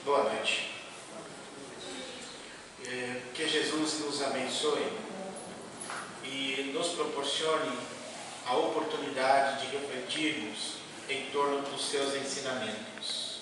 Boa noite. Que Jesus nos abençoe e nos proporcione a oportunidade de refletirmos em torno dos seus ensinamentos.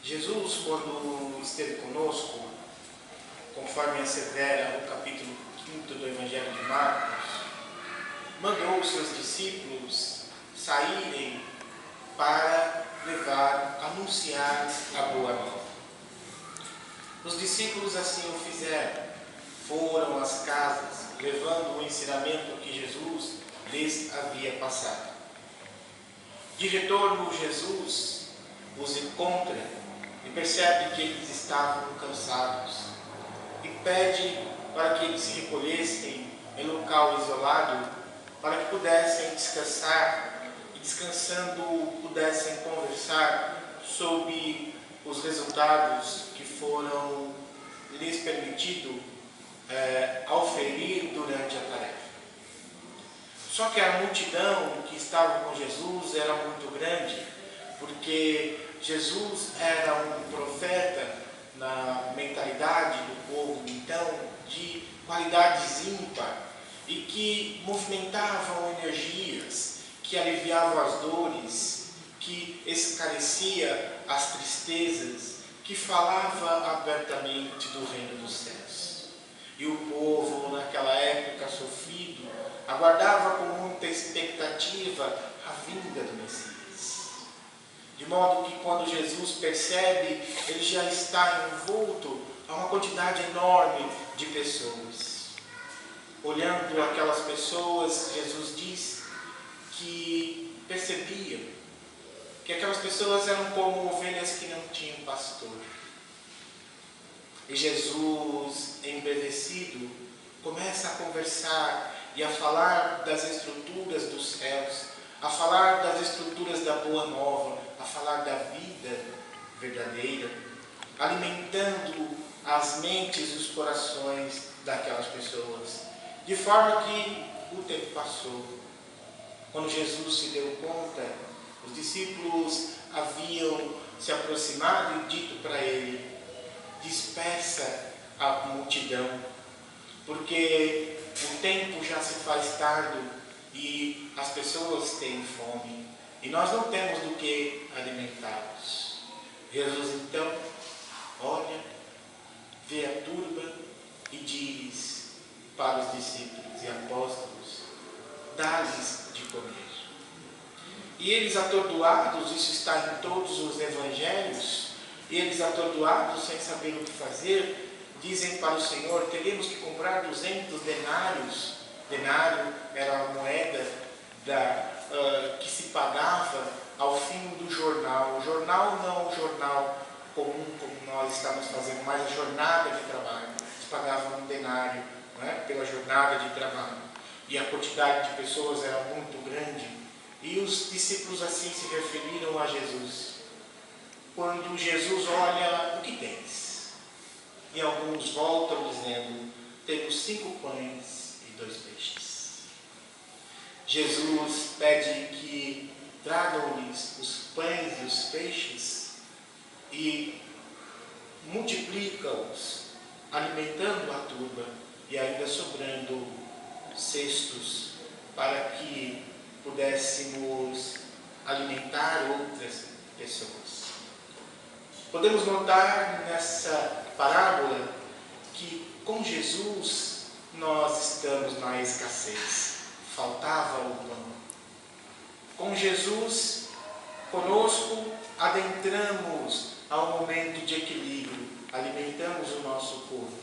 Jesus, quando esteve conosco, conforme assevera o capítulo 5 do Evangelho de Marcos, mandou os seus discípulos saírem para anunciar a boa nova. Os discípulos assim o fizeram, foram às casas, levando o ensinamento que Jesus lhes havia passado. De retorno, Jesus os encontra e percebe que eles estavam cansados e pede para que eles se recolhessem em local isolado para que pudessem descansar e, descansando, pudessem conversar sobre os resultados que foram lhes permitidos auferir durante a tarefa. Só que a multidão que estava com Jesus era muito grande, porque Jesus era um profeta na mentalidade do povo, então, de qualidades ímpar e que movimentavam energias, que aliviavam as dores, que esclarecia as tristezas, que falava abertamente do reino dos céus. E o povo, naquela época sofrido, aguardava com muita expectativa a vinda do Messias. De modo que quando Jesus percebe, ele já está envolto a uma quantidade enorme de pessoas. Olhando aquelas pessoas, Jesus diz que percebia que aquelas pessoas eram como ovelhas que não tinham pastor. E Jesus, embevecido, começa a conversar e a falar das estruturas dos céus, a falar das estruturas da boa nova, a falar da vida verdadeira, alimentando as mentes e os corações daquelas pessoas. De forma que o tempo passou. Quando Jesus se deu conta, os discípulos haviam se aproximado e dito para ele: dispersa a multidão, porque o tempo já se faz tarde e as pessoas têm fome e nós não temos do que alimentá-los. Jesus então olha, vê a turba e diz para os discípulos e apóstolos: dá-lhes de comer. E eles atordoados, isso está em todos os evangelhos, e eles atordoados, sem saber o que fazer, dizem para o Senhor: teremos que comprar 200 denários. Denário era a moeda que se pagava ao fim do jornal. O jornal não o jornal comum como nós estamos fazendo, mas a jornada de trabalho. Eles pagavam um denário, não é? Pela jornada de trabalho. E a quantidade de pessoas era muito grande. E os discípulos assim se referiram a Jesus. Quando Jesus olha: o que tens? E alguns voltam dizendo: temos 5 pães e 2 peixes. Jesus pede que tragam-lhes os pães e os peixes e multiplica-os, alimentando a turba e ainda sobrando cestos para que pudéssemos alimentar outras pessoas. Podemos notar nessa parábola que com Jesus nós estamos na escassez. Faltava o pão. Com Jesus, conosco, adentramos ao momento de equilíbrio, alimentamos o nosso corpo.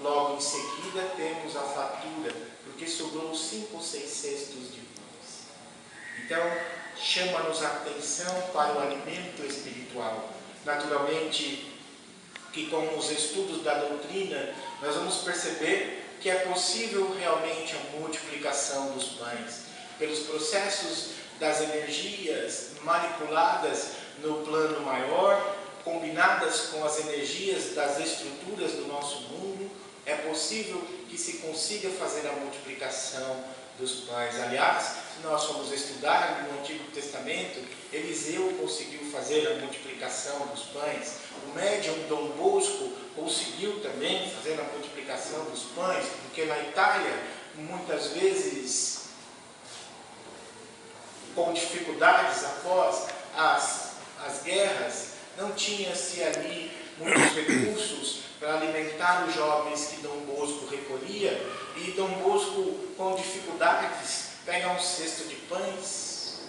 Logo em seguida temos a fartura, porque sobrou 5 ou 6 cestos de pães. Então, chama-nos a atenção para o alimento espiritual. Naturalmente, que com os estudos da doutrina, nós vamos perceber que é possível realmente a multiplicação dos pães, pelos processos das energias manipuladas no plano maior, combinadas com as energias das estruturas do nosso mundo, é possível que se consiga fazer a multiplicação dos pães. Aliás, se nós formos estudar no Antigo Testamento, Eliseu conseguiu fazer a multiplicação dos pães. O médium Dom Bosco conseguiu também fazer a multiplicação dos pães, porque na Itália, muitas vezes, com dificuldades após as guerras, não tinha-se ali muitos recursos para alimentar os jovens que Dom Bosco recolhia, e Dom Bosco, com dificuldades, pega um cesto de pães,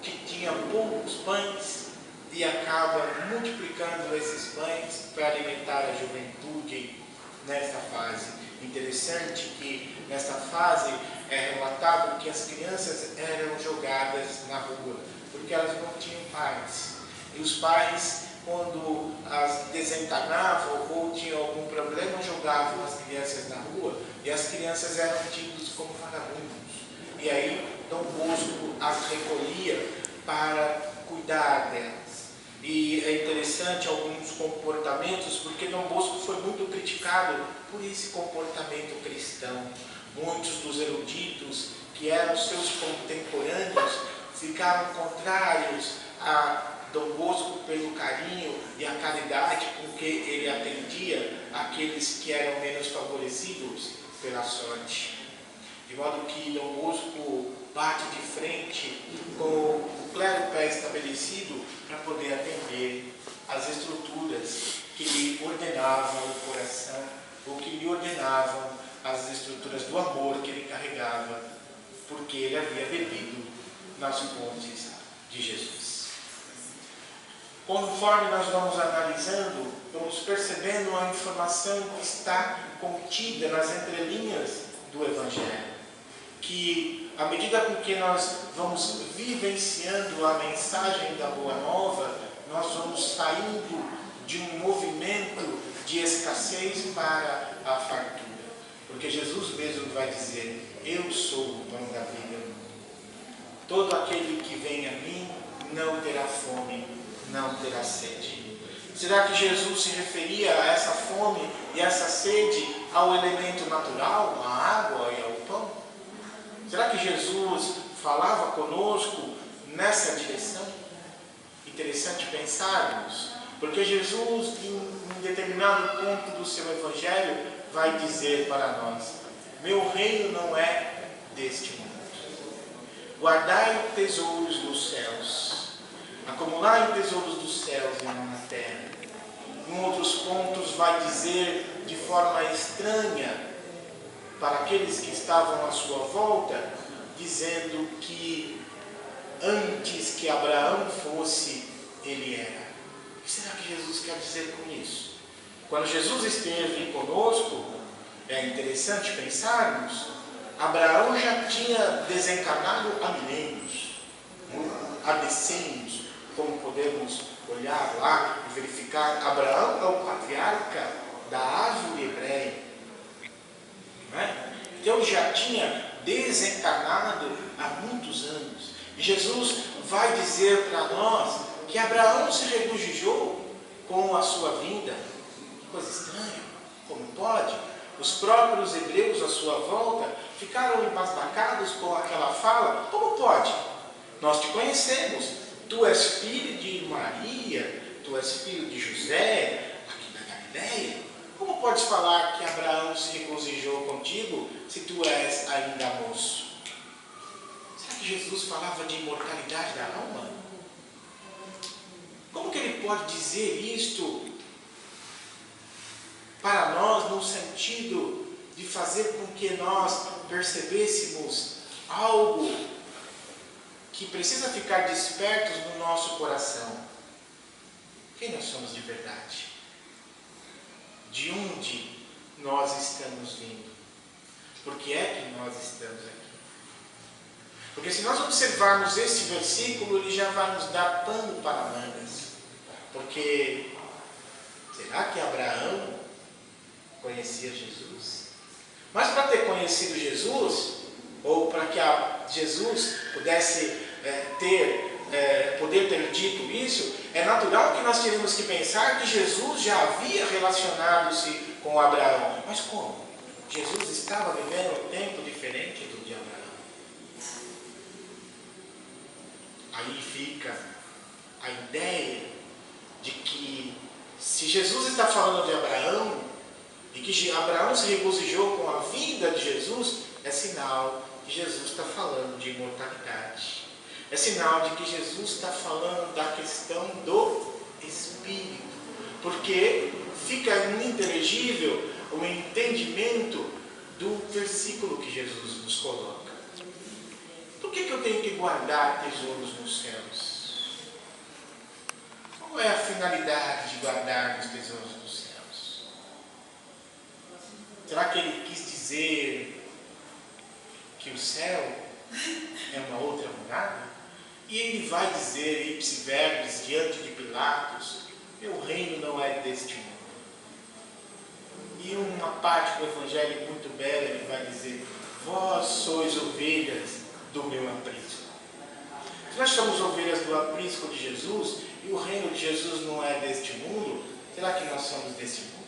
que tinha poucos pães, e acaba multiplicando esses pães para alimentar a juventude nesta fase. Interessante que nesta fase é relatado que as crianças eram jogadas na rua, porque elas não tinham pais. E os pais, quando as desencarnavam ou tinham algum problema, jogavam as crianças na rua, e as crianças eram tidas como vagabundos. E aí Dom Bosco as recolhia para cuidar delas. E é interessante alguns comportamentos, porque Dom Bosco foi muito criticado por esse comportamento cristão. Muitos dos eruditos, que eram seus contemporâneos, ficaram contrários a Dom Bosco pelo carinho e a caridade com que ele atendia aqueles que eram menos favorecidos pela sorte. De modo que Dom Bosco bate de frente com o clero pré-estabelecido para poder atender as estruturas que lhe ordenavam o coração, ou que lhe ordenavam as estruturas do amor que ele carregava, porque ele havia bebido nas fontes de Jesus. Conforme nós vamos analisando, vamos percebendo a informação que está contida nas entrelinhas do Evangelho, que à medida com que nós vamos vivenciando a mensagem da Boa Nova, nós vamos saindo de um movimento de escassez para a fartura. Porque Jesus mesmo vai dizer: eu sou o pão da vida. Todo aquele que vem a mim não terá fome, não terá sede. Será que Jesus se referia a essa fome e essa sede ao elemento natural, à água e ao pão? Será que Jesus falava conosco nessa direção? Interessante pensarmos, porque Jesus, em determinado ponto do seu Evangelho, vai dizer para nós: meu reino não é deste mundo. Guardai tesouros nos céus, acumulai tesouros dos céus e não na terra. Em outros pontos vai dizer de forma estranha para aqueles que estavam à sua volta, dizendo que antes que Abraão fosse, ele era. O que será que Jesus quer dizer com isso? Quando Jesus esteve conosco, é interessante pensarmos, Abraão já tinha desencarnado há milênios, há decênios, como podemos olhar lá e verificar. Abraão é o patriarca da árvore hebreia. Não é? Então já tinha desencarnado há muitos anos. E Jesus vai dizer para nós que Abraão se regozijou com a sua vinda. Que coisa estranha, como pode? Os próprios hebreus à sua volta ficaram embasbacados com aquela fala. Como pode? Nós te conhecemos, tu és filho de Maria, tu és filho de José, aqui da Galileia. Como podes falar que Abraão se regozijou contigo se tu és ainda moço? Será que Jesus falava de imortalidade da alma? Como que ele pode dizer isto para nós no sentido de fazer com que nós percebêssemos algo que precisa ficar despertos no nosso coração? Quem nós somos de verdade? De onde nós estamos vindo? Por que é que nós estamos aqui? Porque se nós observarmos este versículo, ele já vai nos dar pano para mangas. Porque será que Abraão conhecia Jesus? Mas para ter conhecido Jesus, ou para que Jesus pudesse poder ter dito isso, é natural que nós teríamos que pensar que Jesus já havia relacionado-se com Abraão. Mas como? Jesus estava vivendo um tempo diferente do de Abraão. Aí fica a ideia de que se Jesus está falando de Abraão, e que Abraão se regozijou com a vinda de Jesus, é sinal que Jesus está falando de imortalidade. É sinal de que Jesus está falando da questão do Espírito. Porque fica ininteligível o entendimento do versículo que Jesus nos coloca. Por que eu tenho que guardar tesouros nos céus? Qual é a finalidade de guardar os tesouros nos céus? Será que ele quis dizer que o céu é uma outra morada? E ele vai dizer, ipsis verbis, diante de Pilatos, meu reino não é deste mundo. E uma parte do Evangelho muito bela, ele vai dizer, vós sois ovelhas do meu aprisco. Se nós somos ovelhas do aprisco de Jesus, e o reino de Jesus não é deste mundo, será que nós somos deste mundo?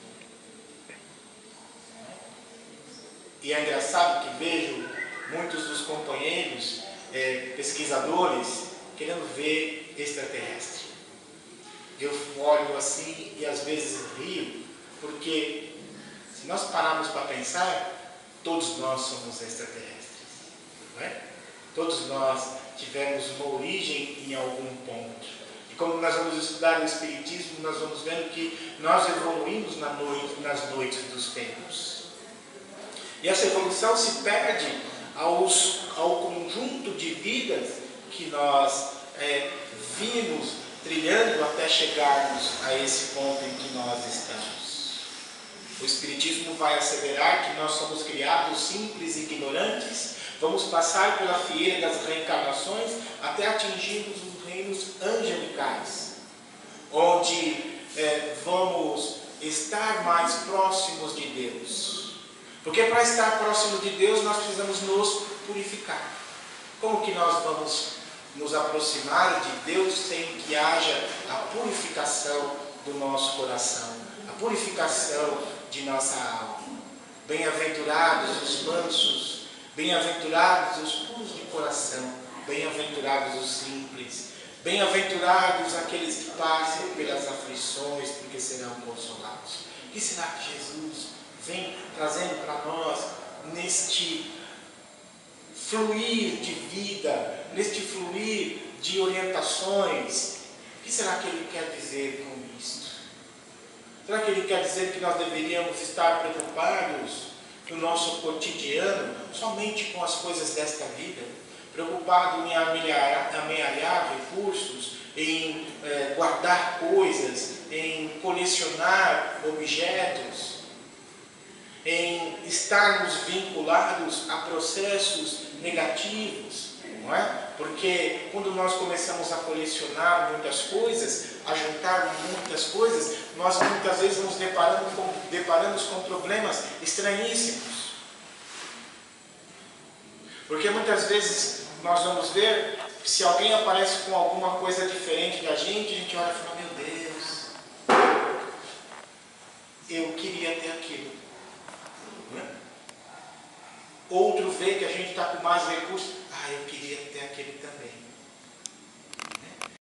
E é engraçado que vejo muitos dos companheiros, pesquisadores, querendo ver extraterrestre. Eu olho assim e às vezes rio, porque se nós pararmos para pensar, todos nós somos extraterrestres, não é? Todos nós tivemos uma origem em algum ponto. E como nós vamos estudar o Espiritismo, nós vamos vendo que nós evoluímos nas noites dos tempos. E essa evolução se perde ao conjunto de vidas que nós vimos trilhando até chegarmos a esse ponto em que nós estamos. O Espiritismo vai asseverar que nós somos criados simples e ignorantes, vamos passar pela fieira das reencarnações até atingirmos os reinos angelicais, onde vamos estar mais próximos de Deus. Porque para estar próximo de Deus nós precisamos nos purificar. Como que nós vamos nos aproximar de Deus sem que haja a purificação do nosso coração, a purificação de nossa alma? Bem-aventurados os mansos, bem-aventurados os puros de coração, bem-aventurados os simples, bem-aventurados aqueles que passam pelas aflições, porque serão consolados. O que será que Jesus vem trazendo para nós neste fluir de vida, neste fluir de orientações? O que será que ele quer dizer com isto? Será que ele quer dizer que nós deveríamos estar preocupados no nosso cotidiano somente com as coisas desta vida? Preocupado em amealhar recursos, em guardar coisas, em colecionar objetos, em estarmos vinculados a processos negativos, não é? Porque quando nós começamos a colecionar muitas coisas, a juntar muitas coisas, nós muitas vezes nos deparamos com problemas estranhíssimos. Porque muitas vezes nós vamos ver que se alguém aparece com alguma coisa diferente da gente, a gente olha e fala, meu Deus, eu queria ter aquilo. Outro vê que a gente está com mais recursos, eu queria ter aquele também.